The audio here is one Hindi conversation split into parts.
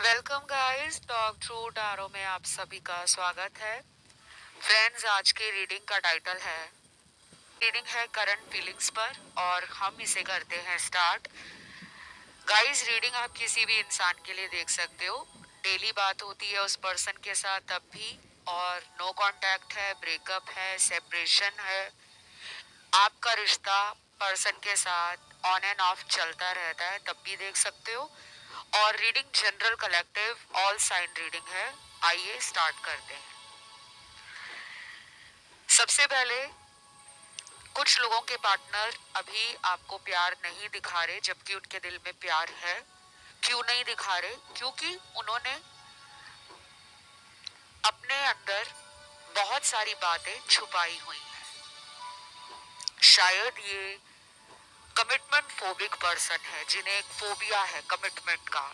Welcome guys, talk through tarot में आप सभी का स्वागत है। फ्रेंड्स, आज के रीडिंग का टाइटल है रीडिंग है करंट फीलिंग्स पर और हम इसे करते हैं स्टार्ट। गाइस, रीडिंग आप किसी भी इंसान के लिए देख सकते हो। डेली बात होती है उस पर्सन के साथ तब भी, और नो कांटेक्ट है, ब्रेकअप है, सेपरेशन है, आपका रिश्ता पर्सन के साथ ऑन एंड ऑफ चलता रहता है तब भी देख सकते हो। और reading general collective all sign reading है। आइए स्टार्ट करते हैं। सबसे पहले, कुछ लोगों के पार्टनर अभी आपको प्यार नहीं दिखा रहे जबकि उनके दिल में प्यार है। क्यों नहीं दिखा रहे? क्योंकि उन्होंने अपने अंदर बहुत सारी बातें छुपाई हुई हैं। शायद ये कमिटमेंट फोबिक पर्सन है, जिन्हें एक फोबिया है कमिटमेंट का,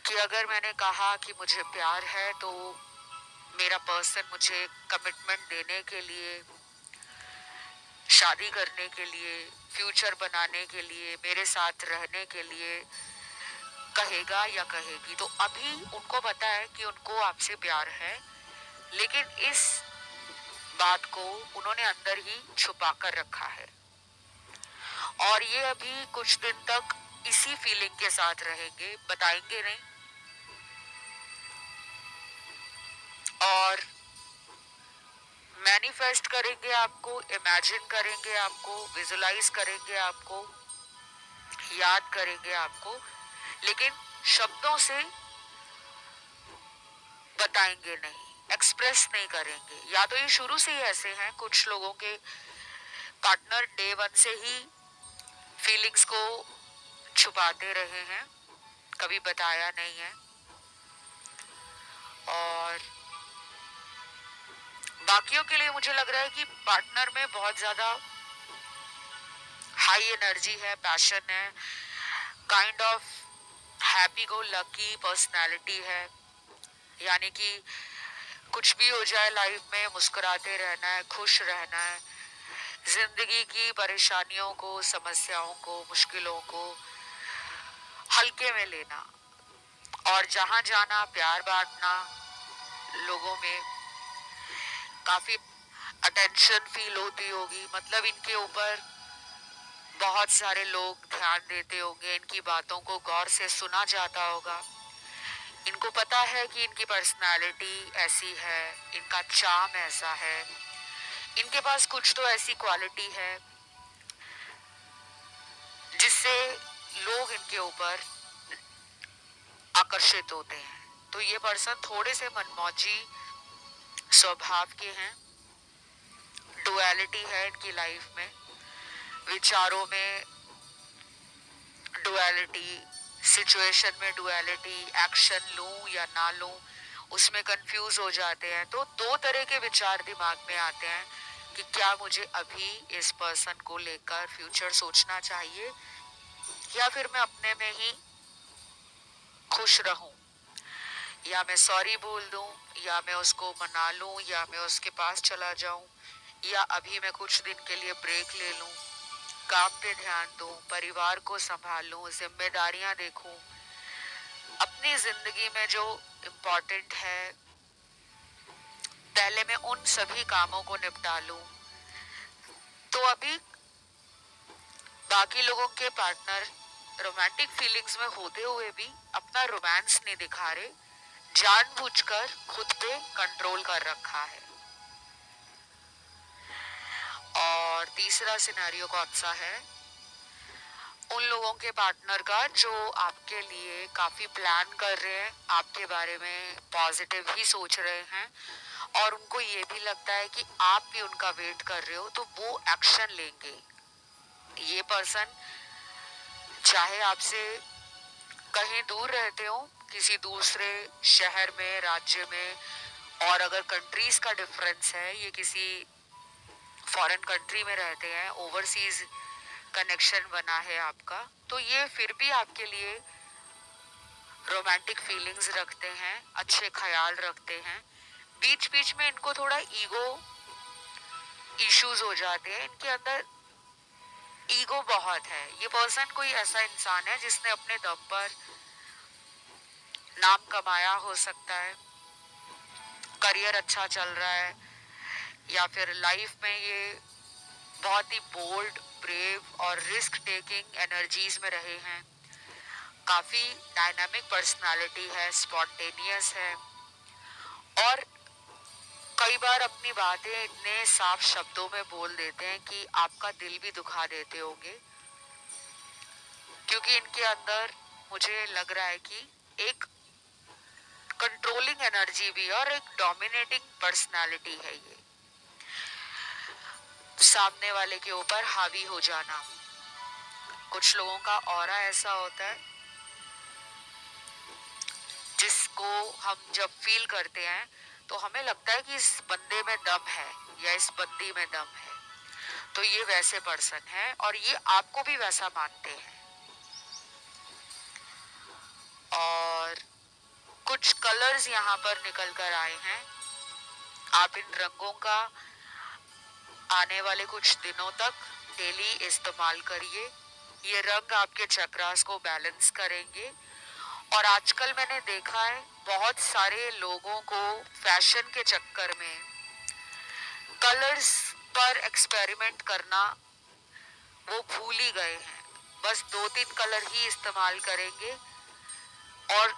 कि अगर मैंने कहा कि मुझे प्यार है तो मेरा पर्सन मुझे कमिटमेंट देने के लिए, शादी करने के लिए, फ्यूचर बनाने के लिए, मेरे साथ रहने के लिए कहेगा या कहेगी। तो अभी उनको पता है कि उनको आपसे प्यार है, लेकिन इस बात को उन्होंने अंदर ही छुपा कर रखा है। और ये अभी कुछ दिन तक इसी फीलिंग के साथ रहेंगे, बताएंगे नहीं। और मैनिफेस्ट करेंगे आपको, इमेजिन करेंगे आपको, विजुलाइज करेंगे आपको, याद करेंगे आपको, लेकिन शब्दों से बताएंगे नहीं, एक्सप्रेस नहीं करेंगे। या तो ये शुरू से ही ऐसे हैं, कुछ लोगों के पार्टनर डे वन से ही फीलिंग्स को छुपाते रहे हैं, कभी बताया नहीं है। और बाकियों के लिए मुझे लग रहा है कि पार्टनर में बहुत ज्यादा हाई एनर्जी है, पैशन है, kind of happy go lucky personality है। यानी कि कुछ भी हो जाए लाइफ में मुस्कुराते रहना है, खुश रहना है, जिंदगी की परेशानियों को, समस्याओं को, मुश्किलों को हल्के में लेना, और जहां जाना प्यार बांटना, लोगों में काफी अटेंशन फील होती होगी। मतलब इनके ऊपर बहुत सारे लोग ध्यान देते होंगे, इनकी बातों को गौर से सुना जाता होगा। इनको पता है कि इनकी पर्सनालिटी ऐसी है, इनका चार्म ऐसा है, इनके पास कुछ तो ऐसी क्वालिटी है जिससे लोग इनके ऊपर आकर्षित होते हैं। तो ये पर्सन थोड़े से मनमौजी स्वभाव के हैं। डुअलिटी है इनकी लाइफ में, विचारों में डुअलिटी, सिचुएशन में डुअलिटी, एक्शन लूं या ना लूं उसमें कंफ्यूज हो जाते हैं। तो दो तरह के विचार दिमाग में आते हैं कि क्या मुझे अभी इस पर्सन को लेकर फ्यूचर सोचना चाहिए, या फिर मैं अपने में ही खुश रहूं, या मैं सॉरी बोल दूं, या मैं उसको मना लूं, या मैं उसके पास चला जाऊं, या अभी मैं कुछ दिन के लिए ब्रेक ले लूं, काम पे ध्यान दूं, परिवार को संभालूं, जिम्मेदारियां देखूं, अपनी जिंदगी में जो इम्पोर्टेंट है पहले मैं उन सभी कामों को निपटा लूं। तो अभी बाकी लोगों के पार्टनर रोमांटिक फीलिंग्स में होते हुए भी अपना रोमांस नहीं दिखा रहे, जानबूझकर खुद पे कंट्रोल कर रखा है। और तीसरा सिनेरियो कौन सा है? उन लोगों के पार्टनर का जो आपके लिए काफी प्लान कर रहे हैं, आपके बारे में पॉजिटिव ही सोच रहे हैं, और उनको ये भी लगता है कि आप भी उनका वेट कर रहे हो तो वो एक्शन लेंगे। ये पर्सन चाहे आपसे कहीं दूर रहते हो, किसी दूसरे शहर में, राज्य में, और अगर कंट्रीज का डिफरेंस है, ये किसी फॉरेन कंट्री में रहते हैं, ओवरसीज कनेक्शन बना है आपका, तो ये फिर भी आपके लिए रोमांटिक फीलिंग्स रखते हैं, अच्छे ख्याल रखते हैं। बीच बीच में इनको थोड़ा ईगो इश्यूज हो जाते हैं, इनके अंदर ईगो बहुत है। ये पर्सन कोई ऐसा इंसान है जिसने अपने दम पर नाम कमाया हो सकता है, करियर अच्छा चल रहा है, या फिर लाइफ में ये बहुत ही बोल्ड, ब्रेव और रिस्क टेकिंग एनर्जीज में रहे हैं। काफी डायनामिक पर्सनालिटी है, स्पॉन्टेनियस है, और कई बार अपनी बातें इतने साफ शब्दों में बोल देते हैं कि आपका दिल भी दुखा देते होंगे, क्योंकि इनके अंदर मुझे लग रहा है कि एक कंट्रोलिंग एनर्जी भी है और एक डोमिनेटिंग पर्सनालिटी है ये, सामने वाले के ऊपर हावी हो जाना। कुछ लोगों का ऑरा ऐसा होता है जिसको हम जब फील करते हैं तो हमें लगता है कि इस बंदे में दम है या इस बंदी में दम है। तो ये वैसे पर्सन है और ये आपको भी वैसा मानते हैं। और कुछ कलर्स यहाँ पर निकल कर आए हैं। आप इन रंगों का आने वाले कुछ दिनों तक डेली इस्तेमाल करिए। ये रंग आपके चक्रास को बैलेंस करेंगे। और आजकल मैंने देखा है बहुत सारे लोगों को फैशन के चक्कर में कलर्स पर एक्सपेरिमेंट करना वो भूल ही गए हैं। बस 2-3 कलर ही इस्तेमाल करेंगे और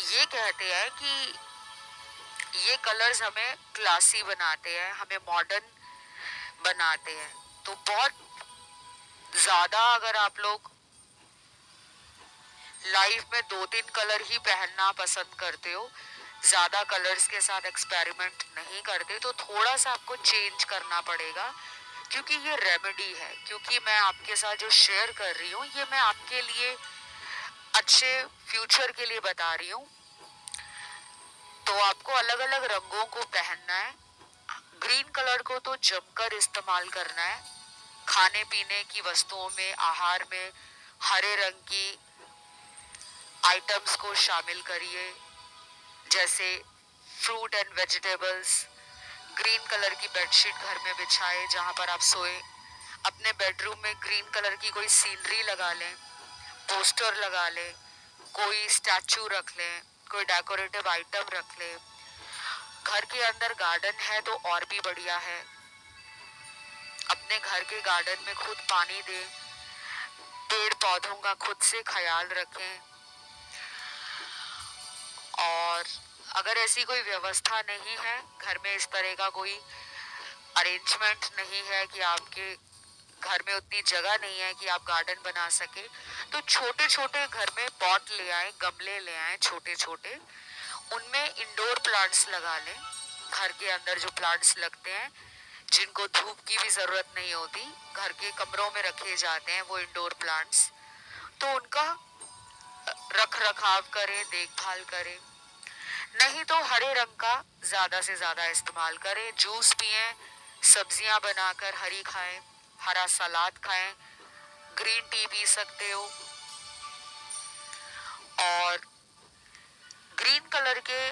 ये कहते हैं कि ये कलर्स हमें क्लासी बनाते हैं, हमें मॉडर्न बनाते हैं। तो बहुत ज्यादा अगर आप लोग लाइफ में 2-3 कलर ही पहनना पसंद करते हो, ज्यादा कलर्स के साथ एक्सपेरिमेंट नहीं करते, तो थोड़ा सा आपको चेंज करना पड़ेगा, क्योंकि ये रेमेडी है। क्योंकि मैं आपके साथ जो शेयर कर रही हूँ ये मैं आपके लिए अच्छे फ्यूचर के लिए बता रही हूँ। तो आपको अलग अलग रंगों को पहनना है। ग्रीन कलर को तो जमकर इस्तेमाल करना है। खाने पीने की वस्तुओं में, आहार में हरे रंग की आइटम्स को शामिल करिए, जैसे fruit and vegetables. Green colour की बेडशीट घर में बिछाए जहां पर आप सोए। अपने बेडरूम में ग्रीन कलर की कोई सीनरी लगा लें, पोस्टर लगा लें, कोई स्टैचू रख लें, कोई डेकोरेटिव आइटम रख लें। घर के अंदर गार्डन है तो और भी बढ़िया है। अपने घर के गार्डन में खुद पानी दें, पेड़ पौधों का खुद से ख्याल रखें। और अगर ऐसी कोई व्यवस्था नहीं है घर में, इस तरह का कोई अरेंजमेंट नहीं है कि आपके घर में उतनी जगह नहीं है कि आप गार्डन बना सके, तो छोटे छोटे घर में पॉट ले आए, गमले ले आए छोटे छोटे, उनमें इंडोर प्लांट्स लगा लें। घर के अंदर जो प्लांट्स लगते हैं जिनको धूप की भी जरूरत नहीं होती, घर के कमरों में रखे जाते हैं वो इंडोर प्लांट्स, तो उनका रख रखाव करें, देखभाल करें। नहीं तो हरे रंग का ज्यादा से ज्यादा इस्तेमाल करें। जूस पिए, सब्जियां बनाकर हरी खाएं, हरा सलाद खाएं, ग्रीन टी पी सकते हो। और ग्रीन कलर के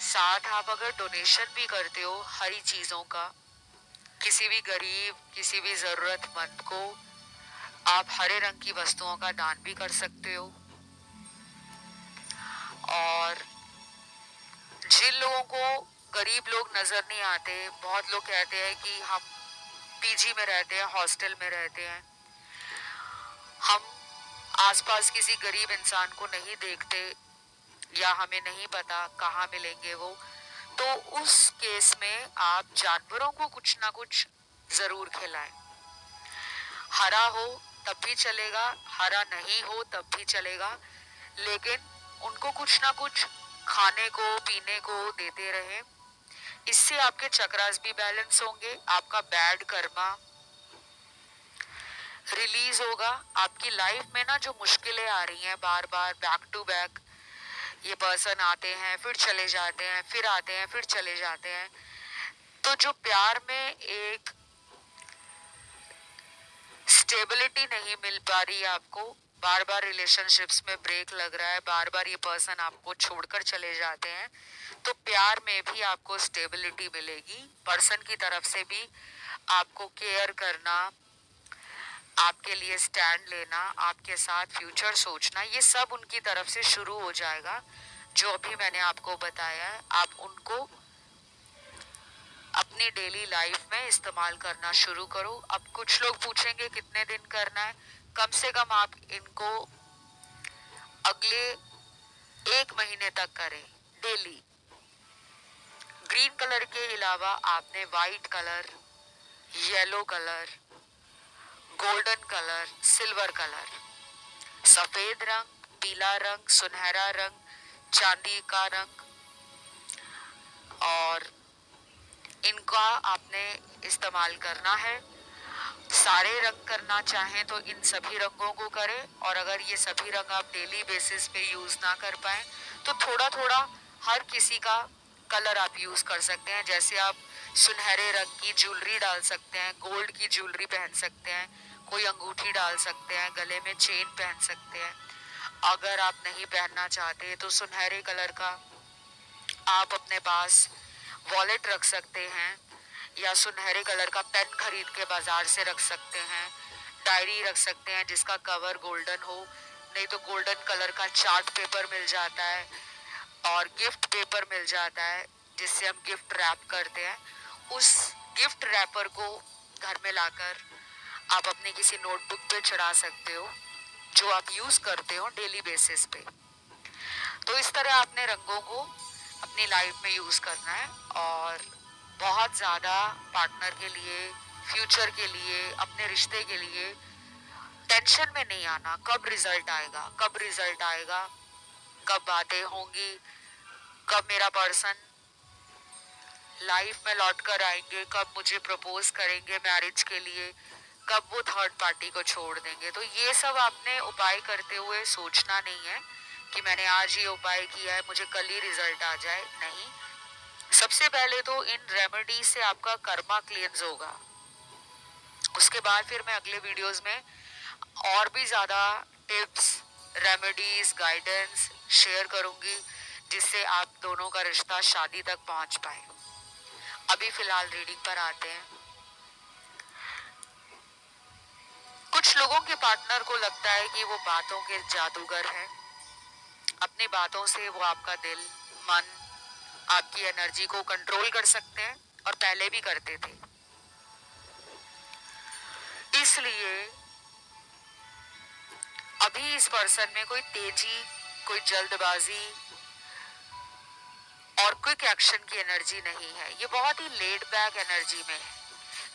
साथ आप अगर डोनेशन भी करते हो हरी चीजों का, किसी भी गरीब, किसी भी जरूरतमंद को आप हरे रंग की वस्तुओं का दान भी कर सकते हो। और जिन लोगों को गरीब लोग नजर नहीं आते, बहुत लोग कहते हैं कि हम पीजी में रहते हैं, हॉस्टल में रहते हैं, हम आसपास किसी गरीब इंसान को नहीं देखते या हमें नहीं पता कहाँ मिलेंगे वो, तो उस केस में आप जानवरों को कुछ ना कुछ जरूर खिलाएं। हरा हो तब भी चलेगा, हरा नहीं हो तब भी चलेगा, लेकिन उनको कुछ ना कुछ खाने को, पीने को देते रहें। इससे आपके चक्रास भी बैलेंस होंगे, आपका बैड कर्मा रिलीज होगा। आपकी लाइफ में ना जो मुश्किलें आ रही हैं बार बार बैक टू बैक, ये पर्सन आते हैं फिर चले जाते हैं, फिर आते हैं फिर चले जाते हैं, तो जो प्यार में एक स्टेबिलिटी नहीं मिल पा रही है आपको, बार बार रिलेशनशिप्स में ब्रेक लग रहा है, बार बार ये पर्सन आपको छोड़कर चले जाते हैं, तो प्यार में भी आपको स्टेबिलिटी मिलेगी। पर्सन की तरफ से भी आपको केयर करना, आपके लिए स्टैंड लेना, आपके साथ फ्यूचर सोचना, ये सब उनकी तरफ से शुरू हो जाएगा। जो अभी मैंने आपको बताया है, आप उनको अपनी डेली लाइफ में इस्तेमाल करना शुरू करो। अब कुछ लोग पूछेंगे कितने दिन करना है, कम से कम आप इनको अगले 1 महीने तक करें डेली। ग्रीन कलर के अलावा आपने white colour, yellow colour, golden colour, silver colour, सफेद रंग, पीला रंग, सुनहरा रंग, चांदी का रंग, और इनका आपने इस्तेमाल करना है। सारे रंग करना चाहें तो इन सभी रंगों को करें, और अगर ये सभी रंग आप डेली बेसिस पे यूज ना कर पाए तो थोड़ा थोड़ा हर किसी का कलर आप यूज कर सकते हैं। जैसे आप सुनहरे रंग की ज्वेलरी डाल सकते हैं, गोल्ड की ज्वेलरी पहन सकते हैं, कोई अंगूठी डाल सकते हैं, गले में चेन पहन सकते हैं। अगर आप नहीं पहनना चाहते तो सुनहरे कलर का आप अपने पास वॉलेट रख सकते हैं, या सुनहरे कलर का पेन खरीद के बाजार से रख सकते हैं। डायरी रख सकते हैं जिसका कवर गोल्डन हो, नहीं तो गोल्डन कलर का चार्ट पेपर मिल जाता है, और गिफ्ट पेपर मिल जाता है जिससे हम गिफ्ट रैप करते हैं। उस गिफ्ट रैपर को घर में लाकर आप अपने किसी नोटबुक पे चढ़ा सकते हो, जो आप यूज करते हो डेली बेसिस पे। तो इस तरह आपने रंगों को अपनी लाइफ में यूज करना है, और बहुत ज्यादा पार्टनर के लिए, फ्यूचर के लिए, अपने रिश्ते के लिए टेंशन में नहीं आना। कब रिजल्ट आएगा, कब रिजल्ट आएगा, कब बातें होंगी, कब मेरा पर्सन लाइफ में लौट कर आएंगे, कब मुझे प्रपोज करेंगे मैरिज के लिए, कब वो थर्ड पार्टी को छोड़ देंगे। तो ये सब आपने उपाय करते हुए सोचना नहीं है कि मैंने आज ये उपाय किया है मुझे कल ही रिजल्ट आ जाए। नहीं, सबसे पहले तो इन रेमेडी से आपका कर्मा क्लींस होगा। उसके बाद फिर मैं अगले वीडियोस में और भी ज्यादा टिप्स, रेमेडीज, गाइडेंस शेयर करूंगी, जिससे आप दोनों का रिश्ता शादी तक पहुंच पाए। अभी फिलहाल रीडिंग पर आते हैं। कुछ लोगों के पार्टनर को लगता है कि वो बातों के जादूगर हैं। अपनी बातों से वो आपका दिल, मन, आपकी एनर्जी को कंट्रोल कर सकते हैं, और पहले भी करते थे। इसलिए अभी इस पर्सन में कोई तेजी, कोई जल्दबाजी और क्विक एक्शन की एनर्जी नहीं है। ये बहुत ही लेड बैक एनर्जी में है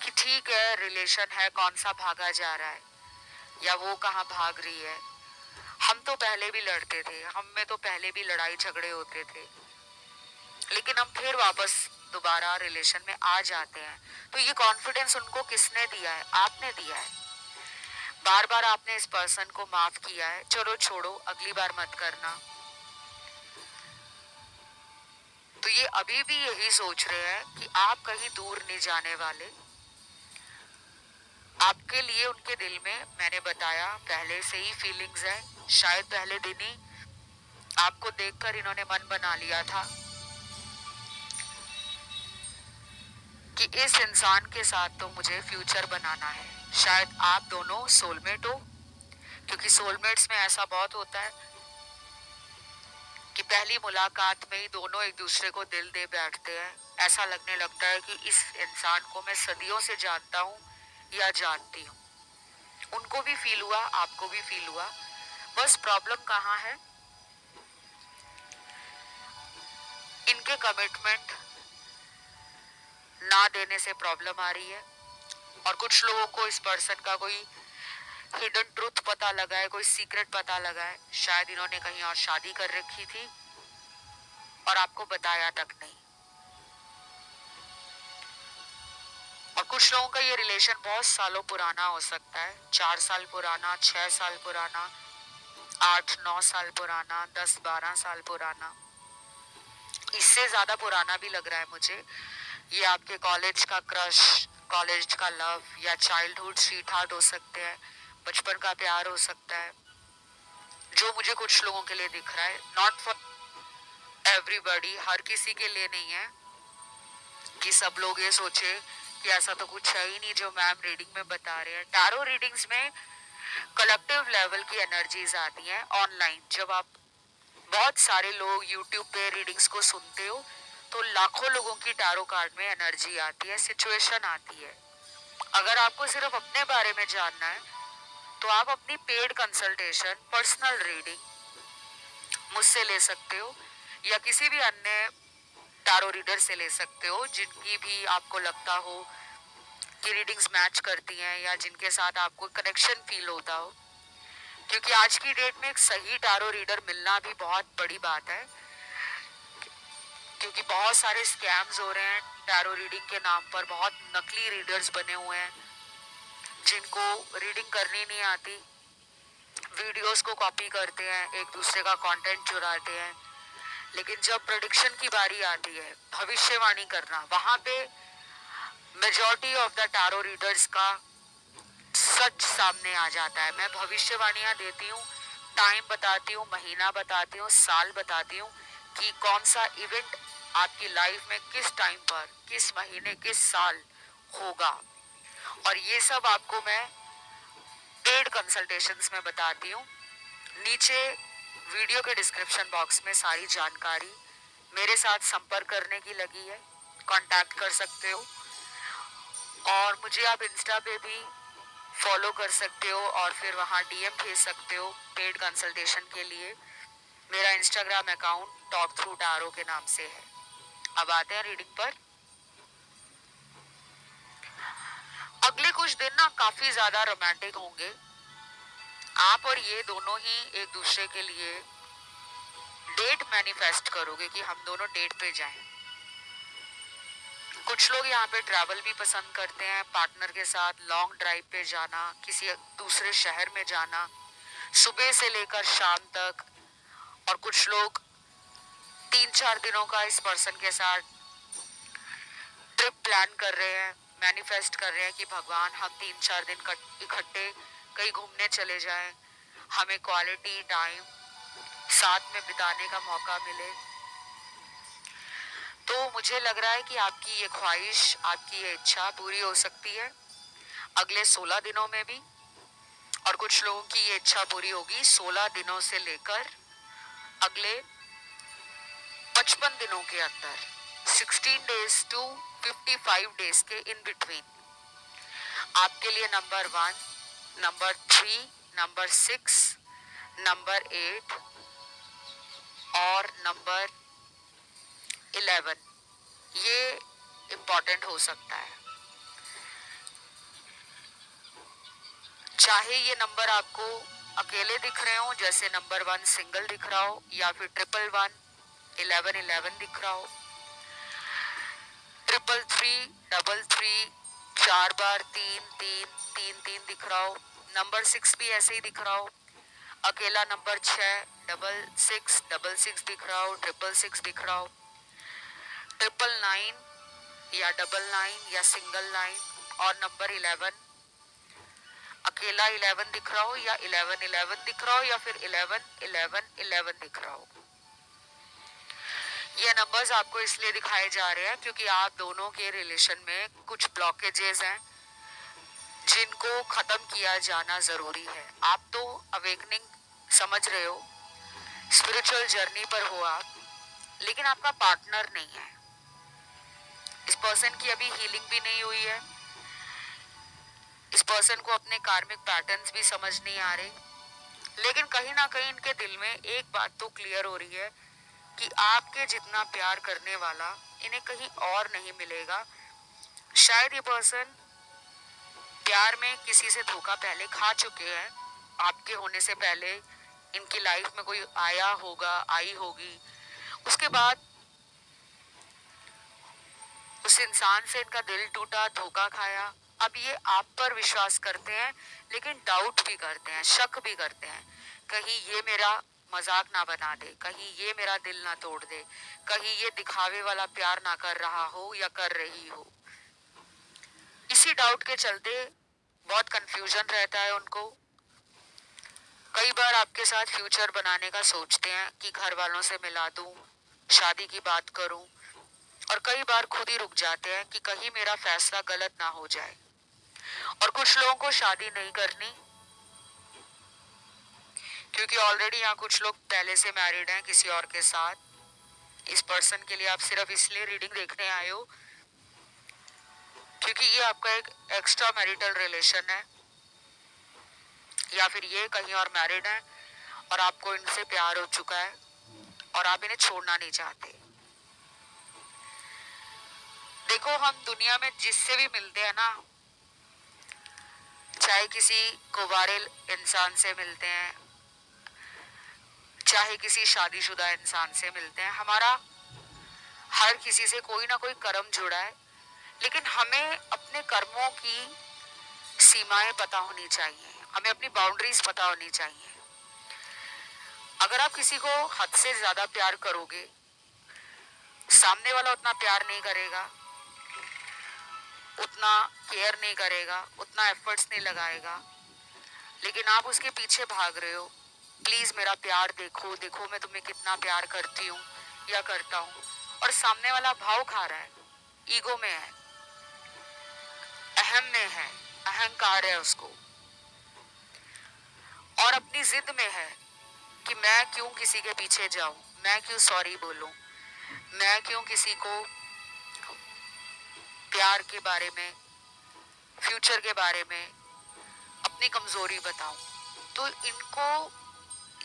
कि ठीक है, रिलेशन है, कौन सा भागा जा रहा है, या वो कहाँ भाग रही है। हम तो पहले भी लड़ते थे, हम में तो पहले भी लड़ाई झगड़े होते थे, लेकिन हम फिर वापस दोबारा रिलेशन में आ जाते हैं। तो ये कॉन्फिडेंस उनको किसने दिया है? आपने दिया है। बार बार आपने इस पर्सन को माफ किया है, चलो छोड़ो, अगली बार मत करना। तो ये अभी भी यही सोच रहे हैं कि आप कहीं दूर नहीं जाने वाले। आपके लिए उनके दिल में, मैंने बताया, पहले से ही फीलिंग्स है। शायद पहले दिन ही आपको देखकर इन्होंने मन बना लिया था कि इस इंसान के साथ तो मुझे फ्यूचर बनाना है। शायद आप दोनों सोलमेट हो, क्योंकि सोलमेट्स में ऐसा बहुत होता है कि पहली मुलाकात में ही दोनों एक दूसरे को दिल दे बैठते हैं। ऐसा लगने लगता है कि इस इंसान को मैं सदियों से जानता हूँ या जानती हूँ। उनको भी फील हुआ, आपको भी फील हुआ। बस प्रॉब्लम कहाँ है? इनके कमिटमेंट ना देने से प्रॉब्लम आ रही है, और कुछ लोगों को इस पर्सन का कोई हिडन ट्रूथ पता लगा है, कोई सीक्रेट पता लगा है। शायद इन्होंने कहीं और शादी कर रखी थी और आपको बताया तक नहीं। और कुछ लोगों का ये रिलेशन बहुत सालों पुराना हो सकता है, 4 साल पुराना, 6 साल पुराना, 8-9 साल पुराना, 10-12 साल पुराना। इससे ज्यादा पुराना भी लग रहा है मुझे। ये आपके कॉलेज का क्रश, कॉलेज का लव, या चाइल्डहुड स्वीट हार्ट हो सकते हैं, बचपन का प्यार हो सकता है, जो मुझे कुछ लोगों के लिए दिख रहा है। नॉट फॉर एवरीबॉडी, हर किसी के लिए नहीं है कि सब लोग ये सोचे कि ऐसा तो कुछ है ही नहीं जो मैम रीडिंग में बता रहे हैं। टैरो रीडिंग्स में कलेक्टिव लेवल की एनर्जीज आती हैं ऑनलाइन। जब आप बहुत सारे लोग यूट्यूब पे रीडिंग्स को सुनते हो तो लाखों लोगों की टैरो कार्ड में एनर्जी आती है, सिचुएशन आती है। अगर आपको सिर्फ अपने बारे में जानना है तो आप अपनी पेड कंसल्टेशन, पर्सनल रीडिंग मुझसे ले सकते हो या किसी भी अन्य टैरो रीडर से ले सकते हो जिनकी भी आपको लगता हो कि रीडिंग्स मैच करती हैं या जिनके साथ आपको कनेक्शन फील होता हो। क्योंकि आज की डेट में एक सही टैरो रीडर मिलना भी बहुत बड़ी बात है, क्योंकि बहुत सारे स्कैम्स हो रहे हैं टैरो रीडिंग के नाम पर। बहुत नकली रीडर्स बने हुए हैं जिनको रीडिंग करनी नहीं आती, वीडियोस को कॉपी करते हैं, एक दूसरे का कंटेंट चुराते हैं। लेकिन जब प्रेडिक्शन की बारी आती है, भविष्यवाणी करना, वहां पे majority of the tarot readers का सच सामने आ जाता है। मैं भविष्यवाणियां देती हूँ, टाइम बताती हूँ, महीना बताती हूँ, साल बताती हूँ कि कौन सा इवेंट आपकी लाइफ में किस टाइम पर, किस महीने, किस साल होगा। और ये सब आपको मैं पेड कंसल्टेशंस में बताती हूँ। नीचे वीडियो के डिस्क्रिप्शन बॉक्स में सारी जानकारी मेरे साथ संपर्क करने की लगी है, कांटेक्ट कर सकते हो। और मुझे आप इंस्टा पे भी फॉलो कर सकते हो और फिर वहाँ डीएम भेज सकते हो पेड कंसल्टेशन के लिए। मेरा Instagram account talk through tarot के नाम से है। अब आते हैं रीडिंग पर। अगले कुछ दिन ना काफी ज्यादा रोमांटिक होंगे। आप और ये दोनों ही एक दूसरे के लिए डेट मैनिफेस्ट करोगे कि हम दोनों डेट पे जाएं। कुछ लोग यहाँ पे ट्रैवल भी पसंद करते हैं, पार्टनर के साथ लॉन्ग ड्राइव पे जाना, किसी दूसरे शहर में जाना, सुबह से लेकर शाम तक। और कुछ लोग 3-4 दिनों का इस पर्सन के साथ ट्रिप प्लान कर रहे हैं, मैनिफेस्ट कर रहे हैं कि भगवान हम 3-4 दिन इकट्ठे कहीं घूमने चले जाएं, हमें क्वालिटी टाइम साथ में बिताने का मौका मिले। तो मुझे लग रहा है कि आपकी ये ख्वाहिश, आपकी ये इच्छा पूरी हो सकती है अगले 16 दिनों में भी। और कुछ लोगों की ये इच्छा पूरी होगी 16 दिनों से लेकर अगले 55 दिनों के अंदर, 16 डेज टू 55 डेज के इन बिटवीन। आपके लिए नंबर 1, नंबर 3, नंबर 6, नंबर 8 और नंबर 11 ये इम्पोर्टेंट हो सकता है। चाहे ये नंबर आपको अकेले दिख रहे हो, जैसे नंबर 1 सिंगल दिख रहा हो, या फिर 111, 1111 दिख रहा हो, 333, 33, 4 बार 3 3 3 3 दिख रहा हो, नंबर 6 भी ऐसे ही दिख रहा हो, अकेला नंबर 6 6 6 6 दिख रहा हो, 6 6 दिख रहा हो, 999 या 99 या सिंगल 9 और नंबर 11 अकेला 11 दिख रहा हो या 11 11 दिख रहा हो या फिर 11 11 11 दिख रहा हो। ये नंबर्स आपको इसलिए दिखाए जा रहे हैं क्योंकि आप दोनों के रिलेशन में कुछ ब्लॉकेजेस हैं जिनको खत्म किया जाना जरूरी है। आप तो अवेकनिंग समझ रहे हो, स्पिरिचुअल जर्नी पर हो आप, लेकिन आपका पार्टनर नहीं है। इस पर्सन की अभी हीलिंग भी नहीं हुई है। इस पर्सन को अपने कार्मिक पैटर्न्स भी समझ नहीं आ रहे, लेकिन कहीं ना कहीं इनके दिल में एक बात तो क्लियर हो रही है कि आपके जितना प्यार करने वाला इन्हें कहीं और नहीं मिलेगा। शायद ये पर्सन प्यार में किसी से धोखा पहले खा चुके हैं। आपके होने से पहले इनकी लाइफ में कोई आया होगा, आई होगी, उसके बाद उस इंसान से इनका दिल टूटा, धोखा खाया। अब ये आप पर विश्वास करते हैं लेकिन डाउट भी करते हैं, शक भी करते हैं, कहीं ये मेरा मजाक ना बना दे, कहीं ये मेरा दिल ना तोड़ दे, कहीं ये दिखावे वाला प्यार ना कर रहा हो या कर रही हो। इसी डाउट के चलते बहुत कंफ्यूजन रहता है उनको। कई बार आपके साथ फ्यूचर बनाने का सोचते हैं कि घर वालों से मिला दूं, शादी की बात करूं, और कई बार खुद ही रुक जाते हैं कि कहीं मेरा फैसला गलत ना हो जाए। और कुछ लोगों को शादी नहीं करनी क्योंकि ऑलरेडी यहाँ कुछ लोग पहले से मैरिड हैं किसी और के साथ। इस पर्सन के लिए आप सिर्फ इसलिए रीडिंग देखने आए हो क्योंकि ये आपका एक एक्स्ट्रा मैरिटल रिलेशन है, या फिर ये कहीं और मैरिड है और आपको इनसे प्यार हो चुका है और आप इन्हें छोड़ना नहीं चाहते। देखो, हम दुनिया में जिससे भी मिलते हैं ना, चाहे किसी कुंवारे इंसान से मिलते हैं, चाहे किसी शादीशुदा इंसान से मिलते हैं, हमारा हर किसी से कोई ना कोई कर्म जुड़ा है। लेकिन हमें अपने कर्मों की सीमाएं पता होनी चाहिए, हमें अपनी बाउंड्रीज पता होनी चाहिए। अगर आप किसी को हद से ज्यादा प्यार करोगे, सामने वाला उतना प्यार नहीं करेगा, उतना केयर नहीं करेगा, उतना एफर्ट्स नहीं लगाएगा, लेकिन आप उसके पीछे भाग रहे हो, प्लीज मेरा प्यार देखो, देखो मैं तुम्हें कितना प्यार करती हूँ या करता हूँ, और सामने वाला भाव खा रहा है, ईगो में है, अहम में है, अहंकार है उसको, और अपनी जिद में है कि मैं क्यों किसी के पीछे जाऊं, मैं क्यों सॉरी बोलूं, मैं क्यों किसी को प्यार के बारे में, फ्यूचर के बारे में अपनी कमजोरी बताऊं। तो इनको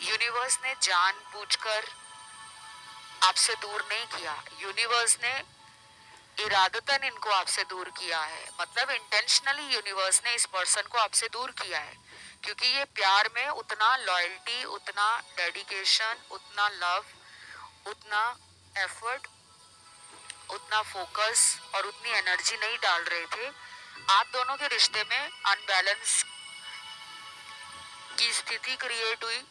यूनिवर्स ने जानबूझकर आपसे दूर नहीं किया, यूनिवर्स ने इरादतन इनको आपसे दूर किया है, मतलब इंटेंशनली यूनिवर्स ने इस पर्सन को आपसे दूर किया है, क्योंकि ये प्यार में उतना लॉयल्टी, उतना डेडिकेशन, उतना लव, उतना एफर्ट, उतना फोकस और उतनी एनर्जी नहीं डाल रहे थे। आप दोनों के रिश्ते में अनबैलेंस की स्थिति क्रिएट हुई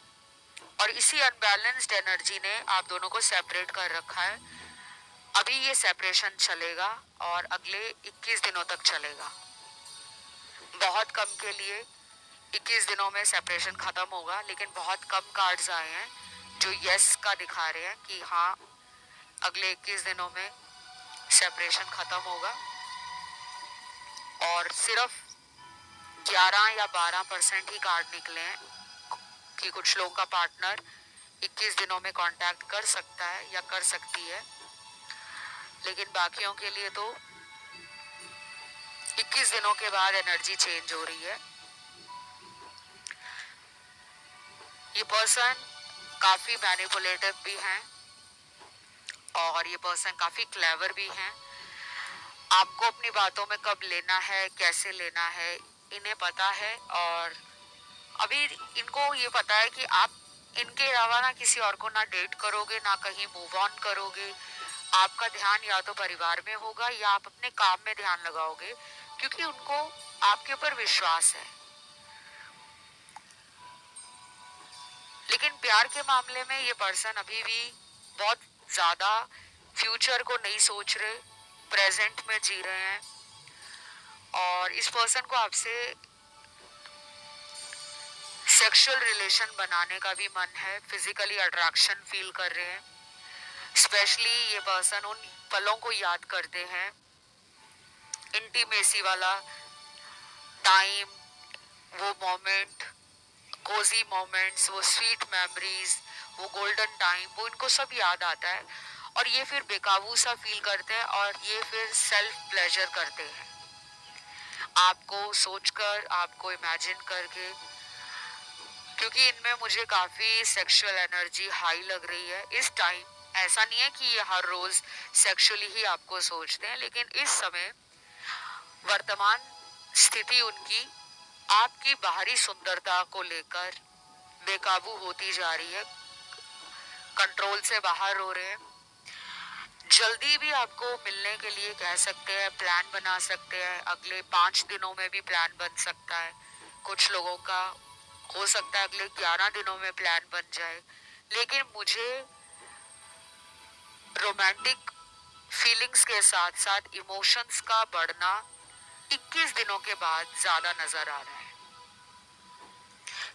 और इसी अनबैलेंस्ड एनर्जी ने आप दोनों को सेपरेट कर रखा है। अभी ये सेपरेशन चलेगा और अगले 21 दिनों तक चलेगा। बहुत कम के लिए 21 दिनों में सेपरेशन खत्म होगा, लेकिन बहुत कम कार्ड्स आए हैं जो यस का दिखा रहे हैं कि हाँ अगले 21 दिनों में सेपरेशन खत्म होगा। और सिर्फ 11 या 12% ही कार्ड निकले हैं कि कुछ लोगों का पार्टनर 21 दिनों में कांटेक्ट कर सकता है या कर सकती है, लेकिन बाकियों के लिए तो 21 दिनों के बाद एनर्जी चेंज हो रही है। ये पर्सन काफी मैनिपुलेटिव भी हैं और ये पर्सन काफी क्लेवर भी हैं। आपको अपनी बातों में कब लेना है, कैसे लेना है, इन्हें पता है। और अभी इनको ये पता है कि आप इनके अलावा ना किसी और को ना डेट करोगे, ना कहीं मूव ऑन करोगे। आपका ध्यान या तो परिवार में होगा या आप अपने काम में ध्यान लगाओगे, क्योंकि उनको आपके ऊपर विश्वास है। लेकिन प्यार के मामले में ये पर्सन अभी भी बहुत ज्यादा फ्यूचर को नहीं सोच रहे, प्रेजेंट में जी रहे हैं। और इस पर्सन को आपसे सेक्सुअल रिलेशन बनाने का भी मन है, फिजिकली अट्रैक्शन फील कर रहे हैं। स्पेशली ये पर्सन उन पलों को याद करते हैं, इंटीमेसी वाला टाइम, वो मोमेंट, कोजी मोमेंट्स, वो स्वीट मेमोरीज, वो गोल्डन टाइम, वो इनको सब याद आता है। और ये फिर बेकाबू सा फील करते हैं और ये फिर सेल्फ प्लेजर करते हैं, आपको सोचकर, आपको इमेजिन करके। क्योंकि इनमें मुझे काफी सेक्सुअल एनर्जी हाई लग रही है इस टाइम। ऐसा नहीं है कि ये हर रोज सेक्सुअली ही आपको सोचते हैं, लेकिन इस समय वर्तमान स्थिति उनकी आपकी बाहरी सुंदरता को लेकर बेकाबू होती जा रही है, कंट्रोल से बाहर हो रहे हैं। जल्दी भी आपको मिलने के लिए कह सकते हैं, प्लान बना सकते हैं, अगले 5 दिनों में भी प्लान बन सकता है। कुछ लोगों का हो सकता है अगले 11 दिनों में प्लान बन जाए। लेकिन मुझे रोमांटिक फीलिंग्स के साथ साथ इमोशंस का बढ़ना 21 दिनों के बाद ज्यादा नजर आ रहा है।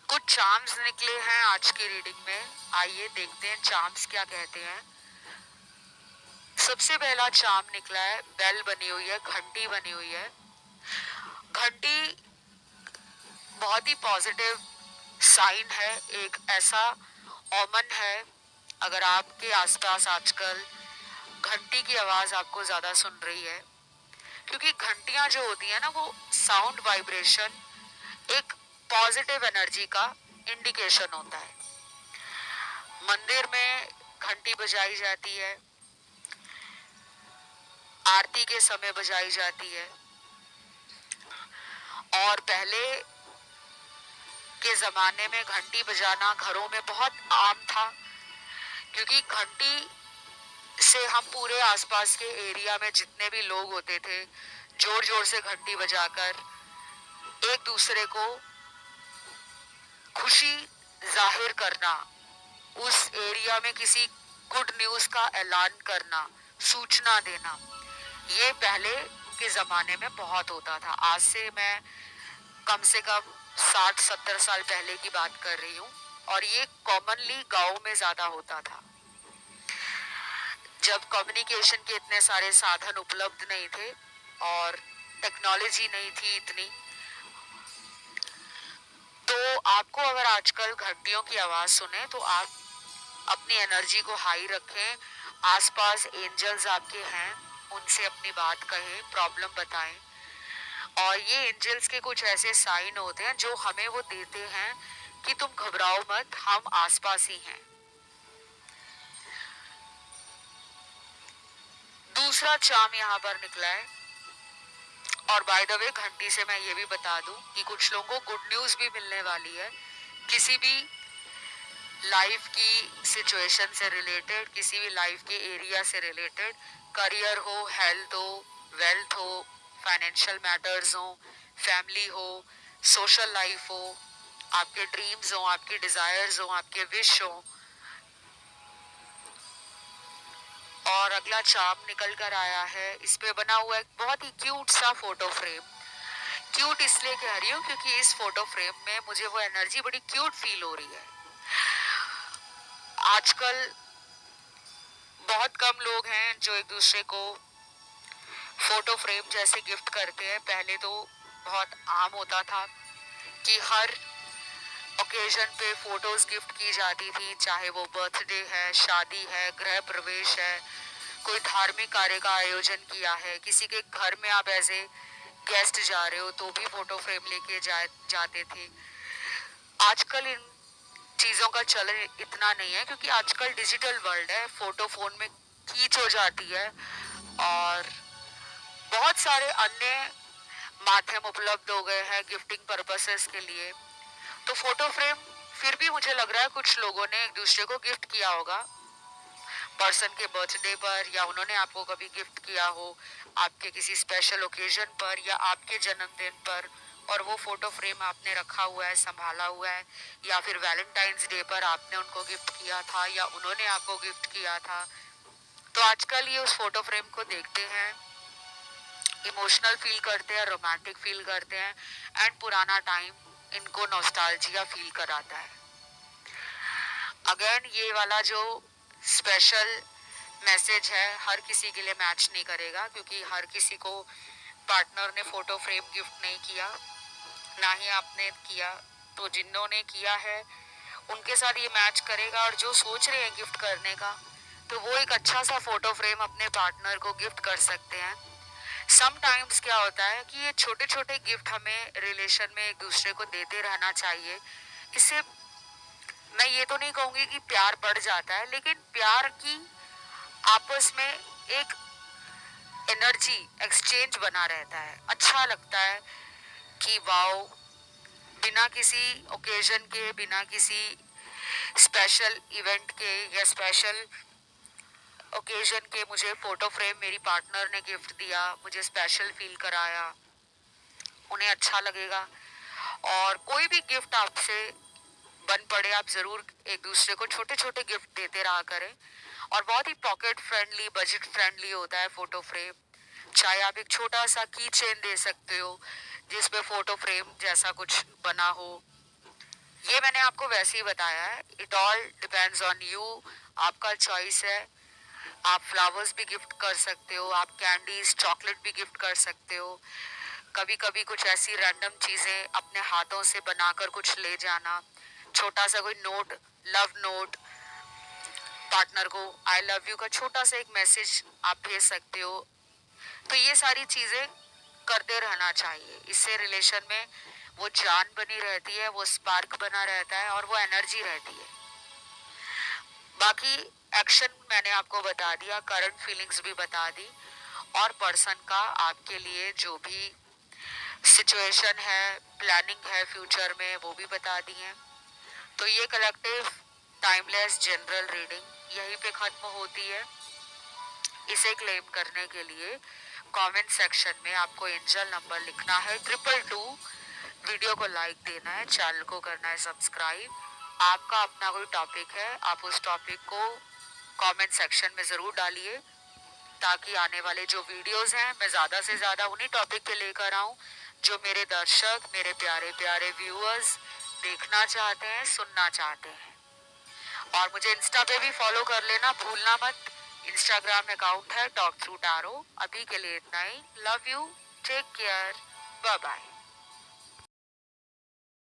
कुछ चार्म्स निकले हैं आज की रीडिंग में, आइए देखते हैं चार्म्स क्या कहते हैं। सबसे पहला चार्म निकला है, बेल बनी हुई है, घंटी बनी हुई है। घंटी बहुत ही पॉजिटिव साइन है, एक ऐसा ओमन है। अगर आपके आसपास आजकल घंटी की आवाज आपको ज्यादा सुन रही है, क्योंकि घंटियां जो होती है ना वो साउंड वाइब्रेशन एक पॉजिटिव एनर्जी का इंडिकेशन होता है। मंदिर में घंटी बजाई जाती है, आरती के समय बजाई जाती है, और पहले के जमाने में घंटी बजाना घरों में बहुत आम था, क्योंकि घंटी से हम पूरे आसपास के एरिया में जितने भी लोग होते थे जोर जोर से घंटी बजाकर एक दूसरे को खुशी जाहिर करना, उस एरिया में किसी गुड न्यूज का ऐलान करना, सूचना देना, ये पहले के जमाने में बहुत होता था। आज से मैं कम से कम 60-70 साल पहले की बात कर रही हूँ, और ये कॉमनली गाँव में ज्यादा होता था, जब कम्युनिकेशन के इतने सारे साधन उपलब्ध नहीं थे और टेक्नोलॉजी नहीं थी इतनी। तो आपको अगर आजकल घंटियों की आवाज सुने तो आप अपनी एनर्जी को हाई रखें, आसपास एंजल्स आपके हैं, उनसे अपनी बात कहें, प्रॉब्लम बताएं। और ये एंजल्स के कुछ ऐसे साइन होते हैं जो हमें वो देते हैं कि तुम घबराओ मत, हम आसपास ही हैं। दूसरा चाम यहाँ पर निकला है। और बाय द वे घंटी से मैं ये भी बता दूं कि कुछ लोगों को गुड न्यूज भी मिलने वाली है, किसी भी लाइफ की सिचुएशन से रिलेटेड, किसी भी लाइफ के एरिया से रिलेटेड, करियर हो, हेल्थ हो, वेल्थ हो, फाइनेंशियल मैटर्स हो, फैमिली हो, सोशल लाइफ हो, आपके ड्रीम्स हो, आपके डिजायर्स हो, आपके विश हो। और अगला चार्म निकल कर आया है, इस पे बना हुआ एक बहुत ही क्यूट सा फोटो फ्रेम। क्यूट इसलिए कह रही हूँ क्योंकि इस फोटो फ्रेम में मुझे वो एनर्जी बड़ी क्यूट फील हो रही है। आजकल बहुत कम लोग हैं जो एक दूसरे को फोटो फ्रेम जैसे गिफ्ट करते हैं। पहले तो बहुत आम होता था कि हर ओकेजन पे फोटोज गिफ्ट की जाती थी, चाहे वो बर्थडे है, शादी है, गृह प्रवेश है, कोई धार्मिक कार्य का आयोजन किया है, किसी के घर में आप ऐसे गेस्ट जा रहे हो तो भी फोटो फ्रेम लेके जाते थे। आजकल इन चीजों का चलन इतना नहीं है, क्योंकि आजकल डिजिटल वर्ल्ड है, फोटो फोन में खींच हो जाती है और बहुत सारे अन्य माध्यम उपलब्ध हो गए हैं गिफ्टिंग पर्पसेस के लिए। तो फोटो फ्रेम फिर भी मुझे लग रहा है कुछ लोगों ने एक दूसरे को गिफ्ट किया होगा पर्सन के बर्थडे पर, या उन्होंने आपको कभी गिफ्ट किया हो आपके किसी स्पेशल ओकेजन पर या आपके जन्मदिन पर, और वो फोटो फ्रेम आपने रखा हुआ है, संभाला हुआ है, या फिर वैलेंटाइंस डे पर आपने उनको गिफ्ट किया था या उन्होंने आपको गिफ्ट किया था। तो आजकल ये उस फोटो फ्रेम को देखते हैं, इमोशनल फील करते हैं, रोमांटिक फील करते हैं, एंड पुराना टाइम इनको नॉस्टैल्जिया फील कराता है। अगेन ये वाला जो स्पेशल मैसेज है हर किसी के लिए मैच नहीं करेगा, क्योंकि हर किसी को पार्टनर ने फोटो फ्रेम गिफ्ट नहीं किया, ना ही आपने किया। तो जिन्होंने किया है उनके साथ ये मैच करेगा, और जो सोच रहे हैं गिफ्ट करने का तो वो एक अच्छा सा फोटो फ्रेम अपने पार्टनर को गिफ्ट कर सकते हैं। समटाइम्स क्या होता है कि ये छोटे छोटे गिफ्ट हमें रिलेशन में एक दूसरे को देते रहना चाहिए। इससे मैं ये तो नहीं कहूंगी कि प्यार बढ़ जाता है, लेकिन प्यार की आपस में एक एनर्जी एक्सचेंज बना रहता है। अच्छा लगता है कि वाओ, बिना किसी ओकेजन के, बिना किसी स्पेशल इवेंट के या स्पेशल ओकेजन के मुझे फोटो फ्रेम मेरी पार्टनर ने गिफ्ट दिया, मुझे स्पेशल फील कराया, उन्हें अच्छा लगेगा। और कोई भी गिफ्ट आपसे बन पड़े, आप जरूर एक दूसरे को छोटे छोटे गिफ्ट देते रहा करें। और बहुत ही पॉकेट फ्रेंडली, बजट फ्रेंडली होता है फोटो फ्रेम। चाहे आप एक छोटा सा की चेन दे सकते हो जिसपे फोटो फ्रेम जैसा कुछ बना हो। ये मैंने आपको वैसे ही बताया है, it all depends on you, आपका चॉइस है। आप फ्लावर्स भी गिफ्ट कर सकते हो, आप कैंडीज, चॉकलेट भी गिफ्ट कर सकते हो। कभी कभी कुछ ऐसी रैंडम चीजें अपने हाथों से बनाकर कुछ ले जाना, छोटा सा कोई नोट, लव नोट, पार्टनर को आई लव यू का छोटा सा एक मैसेज आप भेज सकते हो। तो ये सारी चीजें करते रहना चाहिए, इससे रिलेशन में वो जान बनी रहती है, वो स्पार्क बना रहता है और वो एनर्जी रहती है। बाकी एक्शन मैंने आपको बता दिया, करंट फीलिंग्स भी बता दी, और पर्सन का आपके लिए जो भी सिचुएशन है, प्लानिंग है फ्यूचर में, वो भी बता दी है। तो ये कलेक्टिव टाइमलेस जनरल रीडिंग यहीं पे खत्म होती है। इसे क्लेम करने के लिए कमेंट सेक्शन में आपको एंजल नंबर लिखना है 222, वीडियो को लाइक देना है, चैनल को करना है सब्सक्राइब। आपका अपना कोई टॉपिक है, आप उस टॉपिक को कमेंट सेक्शन में ज़रूर डालिए, ताकि आने वाले जो वीडियोस हैं मैं ज़्यादा से ज़्यादा उन्हीं टॉपिक के लेकर आऊँ जो मेरे दर्शक, मेरे प्यारे प्यारे व्यूअर्स देखना चाहते हैं, सुनना चाहते हैं। और मुझे इंस्टा पे भी फॉलो कर लेना भूलना मत। इंस्टाग्राम अकाउंट है टॉक थ्रू टैरो। अभी के लिए इतना ही। Love you, take care, bye bye.